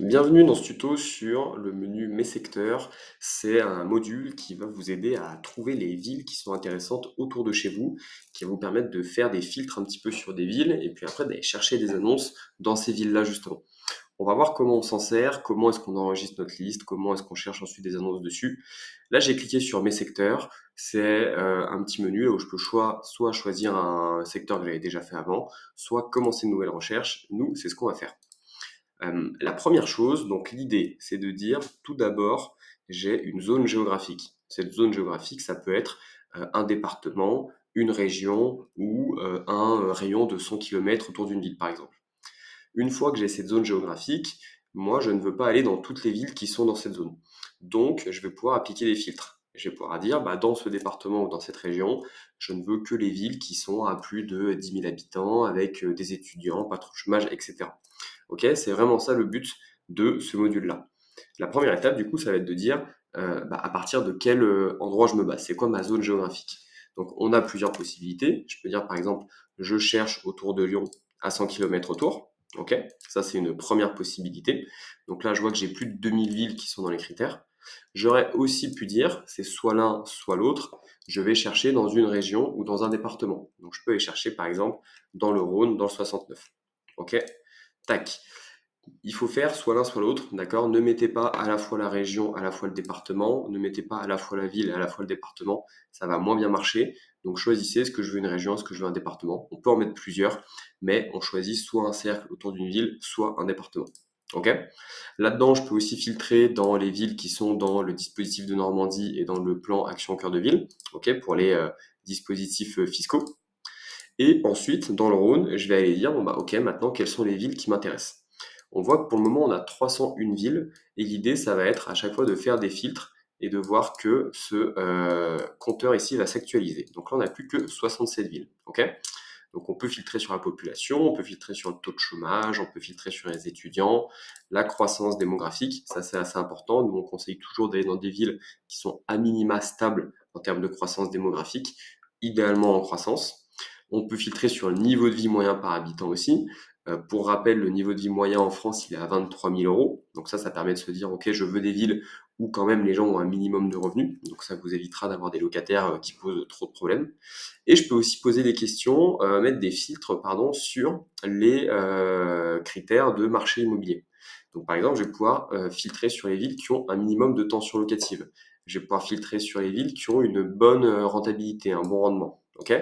Bienvenue dans ce tuto sur le menu Mes secteurs. C'est un module qui va vous aider à trouver les villes qui sont intéressantes autour de chez vous, qui va vous permettre de faire des filtres un petit peu sur des villes et puis après d'aller chercher des annonces dans ces villes-là justement. On va voir comment on s'en sert, comment est-ce qu'on enregistre notre liste, comment est-ce qu'on cherche ensuite des annonces dessus. Là, j'ai cliqué sur Mes secteurs. C'est un petit menu là où je peux soit choisir un secteur que j'avais déjà fait avant, soit commencer une nouvelle recherche. Nous, c'est ce qu'on va faire. La première chose, donc l'idée, c'est de dire tout d'abord, j'ai une zone géographique. Cette zone géographique, ça peut être un département, une région ou un rayon de 100 km autour d'une ville, par exemple. Une fois que j'ai cette zone géographique, moi, je ne veux pas aller dans toutes les villes qui sont dans cette zone. Donc, je vais pouvoir appliquer des filtres. Je vais pouvoir dire, bah, dans ce département ou dans cette région, je ne veux que les villes qui sont à plus de 10 000 habitants, avec des étudiants, pas trop de chômage, etc. Ok, c'est vraiment ça le but de ce module-là. La première étape, du coup, ça va être de dire bah, à partir de quel endroit je me base. C'est quoi ma zone géographique? Donc, on a plusieurs possibilités. Je peux dire, par exemple, je cherche autour de Lyon à 100 km autour. Ok, ça c'est une première possibilité. Donc là, je vois que j'ai plus de 2000 villes qui sont dans les critères. J'aurais aussi pu dire, c'est soit l'un, soit l'autre. Je vais chercher dans une région ou dans un département. Donc je peux aller chercher, par exemple, dans le Rhône, dans le 69. Ok, tac. Il faut faire soit l'un, soit l'autre, d'accord? Ne mettez pas à la fois la région, à la fois le département, ne mettez pas à la fois la ville et à la fois le département, ça va moins bien marcher. Donc choisissez, est-ce que je veux une région, est-ce que je veux un département? On peut en mettre plusieurs, mais on choisit soit un cercle autour d'une ville, soit un département. Ok? Là-dedans, je peux aussi filtrer dans les villes qui sont dans le dispositif de Normandie et dans le plan Action Cœur de Ville, ok, pour les dispositifs fiscaux. Et ensuite, dans le Rhône, je vais aller dire, bon bah ok, maintenant, quelles sont les villes qui m'intéressent? On voit que pour le moment, on a 301 villes, et l'idée, ça va être à chaque fois de faire des filtres et de voir que ce compteur ici va s'actualiser. Donc là, on n'a plus que 67 villes. Ok, donc on peut filtrer sur la population, on peut filtrer sur le taux de chômage, on peut filtrer sur les étudiants, la croissance démographique, ça c'est assez important. Nous, on conseille toujours d'aller dans des villes qui sont à minima stables en termes de croissance démographique, idéalement en croissance. On peut filtrer sur le niveau de vie moyen par habitant aussi. Pour rappel, le niveau de vie moyen en France, il est à 23 000 euros. Donc ça permet de se dire, OK, je veux des villes où quand même les gens ont un minimum de revenus. Donc ça vous évitera d'avoir des locataires qui posent trop de problèmes. Et je peux aussi poser des questions, mettre des filtres, pardon, sur les critères de marché immobilier. Donc par exemple, je vais pouvoir filtrer sur les villes qui ont un minimum de tension locative. Je vais pouvoir filtrer sur les villes qui ont une bonne rentabilité, un bon rendement. Ok?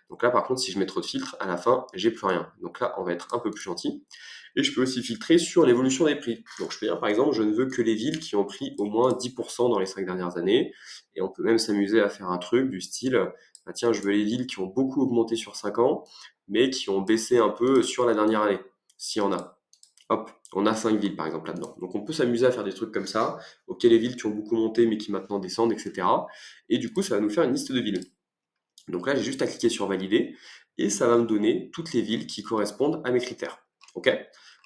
Donc là, par contre, si je mets trop de filtres, à la fin, j'ai plus rien. Donc là, on va être un peu plus gentil. Et je peux aussi filtrer sur l'évolution des prix. Donc je peux dire, par exemple, je ne veux que les villes qui ont pris au moins 10% dans les 5 dernières années. Et on peut même s'amuser à faire un truc du style, ah tiens, je veux les villes qui ont beaucoup augmenté sur 5 ans, mais qui ont baissé un peu sur la dernière année, s'il y en a. Hop, on a 5 villes par exemple là-dedans. Donc on peut s'amuser à faire des trucs comme ça, ok, les villes qui ont beaucoup monté mais qui maintenant descendent, etc. Et du coup, ça va nous faire une liste de villes. Donc là, j'ai juste à cliquer sur valider et ça va me donner toutes les villes qui correspondent à mes critères. Ok?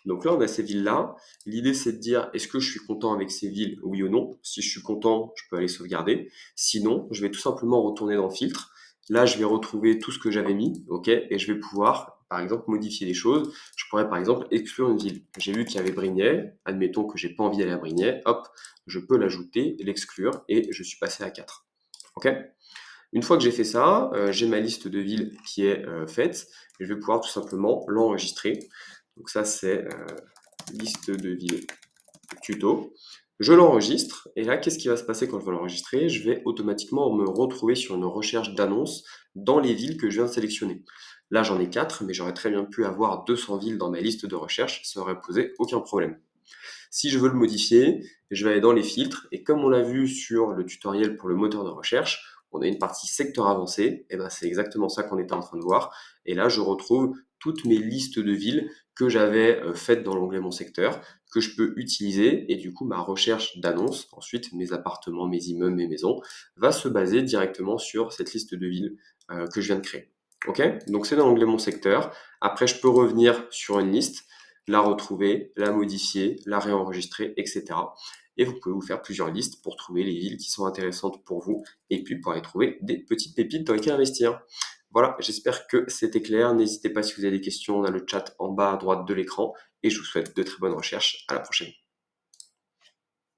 Donc là, on a ces villes-là. L'idée, c'est de dire est-ce que je suis content avec ces villes, oui ou non? Si je suis content, je peux aller sauvegarder. Sinon, je vais tout simplement retourner dans filtre. Là, je vais retrouver tout ce que j'avais mis, ok? Et je vais pouvoir, par exemple, modifier les choses. Je pourrais, par exemple, exclure une ville. J'ai vu qu'il y avait Brignais. Admettons que j'ai pas envie d'aller à Brignais. Hop, je peux l'ajouter, l'exclure et je suis passé à 4. Ok? Une fois que j'ai fait ça, j'ai ma liste de villes qui est faite. Et je vais pouvoir tout simplement l'enregistrer. Donc ça, c'est liste de villes tuto. Je l'enregistre. Et là, qu'est-ce qui va se passer quand je vais l'enregistrer? Je vais automatiquement me retrouver sur une recherche d'annonces dans les villes que je viens de sélectionner. Là, j'en ai 4, mais j'aurais très bien pu avoir 200 villes dans ma liste de recherche. Ça aurait posé aucun problème. Si je veux le modifier, je vais aller dans les filtres et comme on l'a vu sur le tutoriel pour le moteur de recherche, on a une partie secteur avancé, et ben c'est exactement ça qu'on était en train de voir. Et là, je retrouve toutes mes listes de villes que j'avais faites dans l'onglet Mon secteur, que je peux utiliser et du coup ma recherche d'annonces, ensuite mes appartements, mes immeubles, mes maisons, va se baser directement sur cette liste de villes que je viens de créer. Ok? Donc c'est dans l'onglet Mon secteur. Après, je peux revenir sur une liste, la retrouver, la modifier, la réenregistrer, etc. Et vous pouvez vous faire plusieurs listes pour trouver les villes qui sont intéressantes pour vous et puis pour aller trouver des petites pépites dans lesquelles investir. Voilà, j'espère que c'était clair. N'hésitez pas si vous avez des questions, on a le chat en bas à droite de l'écran et je vous souhaite de très bonnes recherches. À la prochaine.